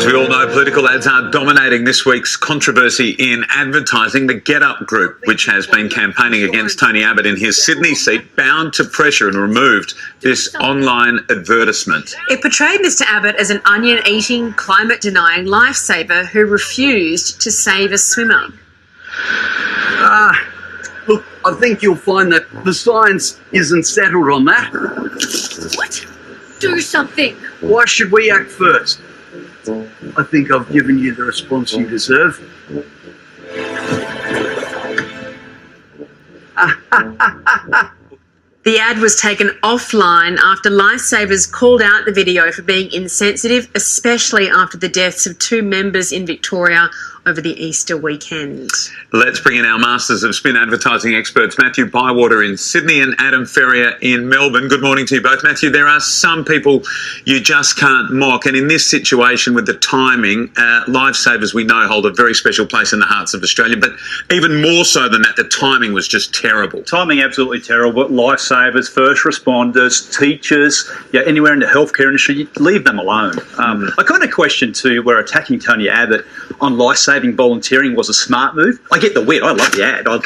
As we all know, political ads are dominating this week's controversy in advertising. The Get Up group, which has been campaigning against Tony Abbott in his Sydney seat, bowed to pressure and removed this online advertisement. It portrayed Mr Abbott as an onion-eating, climate-denying lifesaver who refused to save a swimmer. Look, I think you'll find that the science isn't settled on that. What? Do something. Why should we act first? I think I've given you the response you deserve. The ad was taken offline after lifesavers called out the video for being insensitive, especially after the deaths of 2 members in Victoria over the Easter weekend. Let's bring in our Masters of Spin advertising experts, Matthew Bywater in Sydney and Adam Ferrier in Melbourne. Good morning to you both. Matthew, there are some people you just can't mock, and in this situation with the timing, lifesavers we know hold a very special place in the hearts of Australia, but even more so than that, the timing was just terrible. Timing absolutely terrible. Lifesavers, first responders, teachers, anywhere in the healthcare industry, you leave them alone. I kind of question too, we're attacking Tony Abbott on lifesaving volunteering was a smart move. I get the wit. I love the ad. I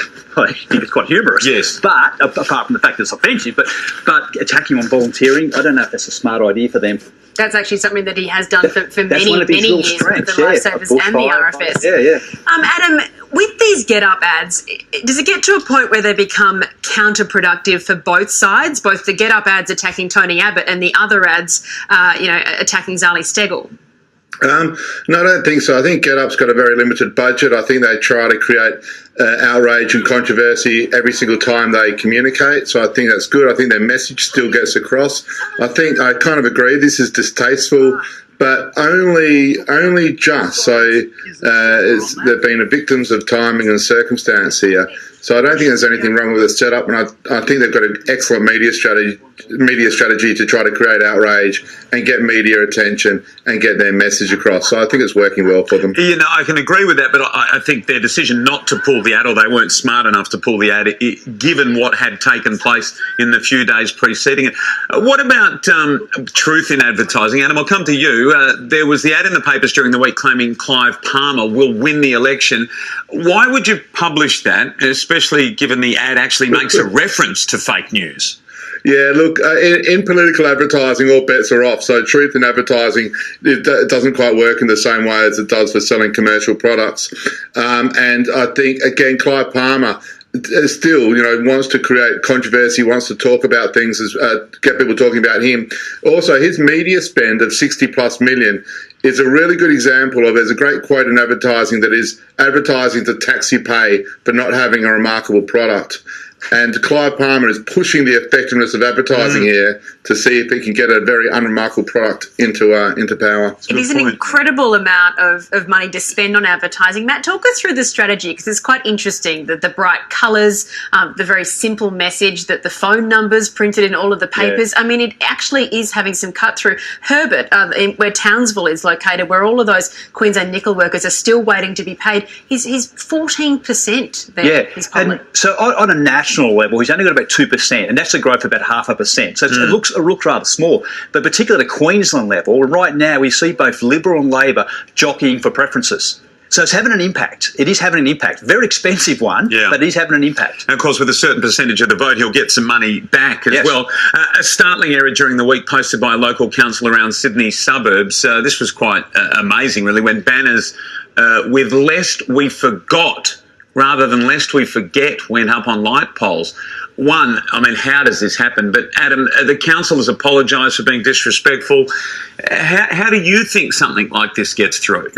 think it's quite humorous. Yes. But apart from the fact that it's offensive, but attacking on volunteering, I don't know if that's a smart idea for them. That's actually something that he has done for many years with the lifesavers and the RFS. Adam, with these Get Up ads, does it get to a point where they become counterproductive for both sides, both the Get Up ads attacking Tony Abbott and the other ads, attacking Zali Steggall? No, I don't think so. I think Get Up's got a very limited budget. I think they try to create outrage and controversy every single time they communicate. So I think that's good. I think their message still gets across. I kind of agree this is distasteful, but only just. So they've been victims of timing and circumstance here. So I don't think there's anything wrong with the setup, and I think they've got an excellent media strategy to try to create outrage and get media attention and get their message across. So I think it's working well for them. I can agree with that, but I think their decision not to pull the ad, or they weren't smart enough to pull the ad, given what had taken place in the few days preceding it. What about truth in advertising? Adam, I'll come to you. There was the ad in the papers during the week claiming Clive Palmer will win the election. Why would you publish that, especially given the ad actually makes a reference to fake news? Yeah, look, in political advertising, all bets are off. So truth in advertising, it doesn't quite work in the same way as it does for selling commercial products. And I think, again, Clive Palmer still, wants to create controversy, wants to talk about things, get people talking about him. Also, his media spend of 60+ million is a really good example of, there's a great quote in advertising that is, advertising to tax you pay for not having a remarkable product. And Clive Palmer is pushing the effectiveness of advertising here to see if he can get a very unremarkable product into power. It is an incredible amount of money to spend on advertising. Matt, talk us through the strategy, because it's quite interesting, that the bright colours, the very simple message, that the phone numbers printed in all of the papers. Yeah. I mean, it actually is having some cut through. Herbert, where Townsville is located, where all of those Queensland nickel workers are still waiting to be paid, he's 14% there. Yeah, and so on a national level, he's only got about 2%, and that's a growth of about 0.5%. So it looks rather small. But particularly at the Queensland level, right now we see both Liberal and Labor jockeying for preferences. So it's having an impact. It is having an impact. Very expensive one, but it is having an impact. And of course, with a certain percentage of the vote, he'll get some money back as well. A startling error during the week posted by a local council around Sydney suburbs. This was quite amazing, really, when banners with "Lest we forgot" rather than "Lest we forget" went up on light poles. One, I mean, how does this happen? But Adam, the council has apologised for being disrespectful. How do you think something like this gets through?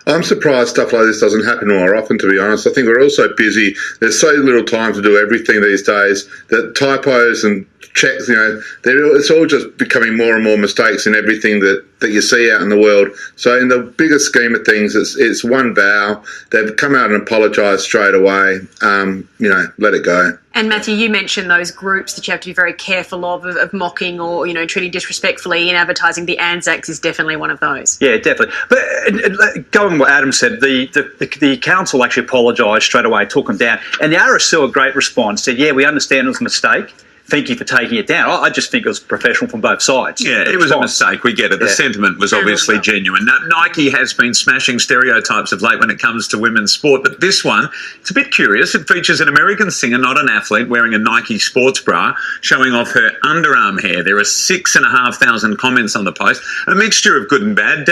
I'm surprised stuff like this doesn't happen more often, to be honest. I think we're all so busy. There's so little time to do everything these days that typos and checks, it's all just becoming more and more mistakes in everything that you see out in the world. So in the bigger scheme of things, it's one vow. They've come out and apologised straight away. Let it go. And Matthew, you mentioned those groups that you have to be very careful of mocking or, treating disrespectfully in advertising. The Anzacs is definitely one of those. Yeah, definitely. But going on what Adam said, the council actually apologised straight away, took them down. And the RSL, a great response, said, yeah, we understand it was a mistake. thank you for taking it down. I just think it was professional from both sides. Yeah, it was a mistake. We get it. The sentiment was obviously genuine. Now, Nike has been smashing stereotypes of late when it comes to women's sport, but this one, it's a bit curious. It features an American singer, not an athlete, wearing a Nike sports bra, showing off her underarm hair. There are 6,500 comments on the post, a mixture of good and bad.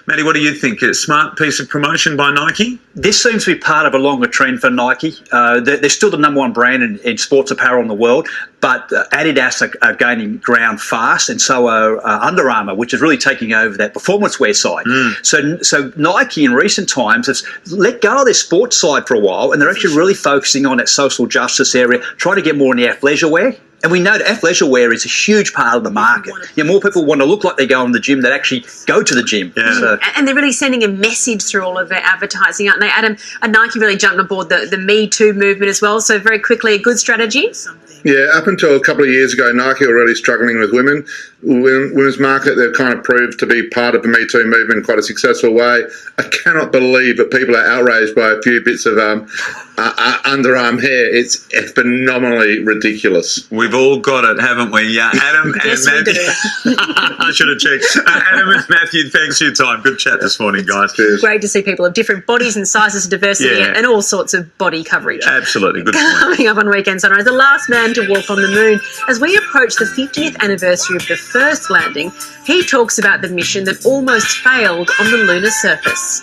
Maddie, what do you think? A smart piece of promotion by Nike? This seems to be part of a longer trend for Nike. They're still the number one brand in sports apparel in the world, but Adidas are gaining ground fast, and so are Under Armour, which is really taking over that performance wear side. So Nike in recent times has let go of their sports side for a while, and they're actually really focusing on that social justice area, trying to get more in the athleisure wear. And we know that athleisure wear is a huge part of the market. More people want to look like they go in the gym than actually go to the gym. Yeah. So. And they're really sending a message through all of their advertising, aren't they, Adam? And Nike really jumped aboard the Me Too movement as well. So very quickly, a good strategy. Yeah, up until a couple of years ago, Nike were really struggling with women's market. They've kind of proved to be part of the Me Too movement in quite a successful way. I cannot believe that people are outraged by a few bits of underarm hair. It's phenomenally ridiculous. We've all got it, haven't we? Yeah, Adam and Matthew. I should have checked. Adam and Matthew, thanks for your time. Good chat this morning, guys. Cheers. Great to see people of different bodies and sizes, diversity, and all sorts of body coverage. Absolutely, good point. Coming up on Weekend Sunrise, the last man to walk on the moon. As we approach the 50th anniversary of the first landing, he talks about the mission that almost failed on the lunar surface.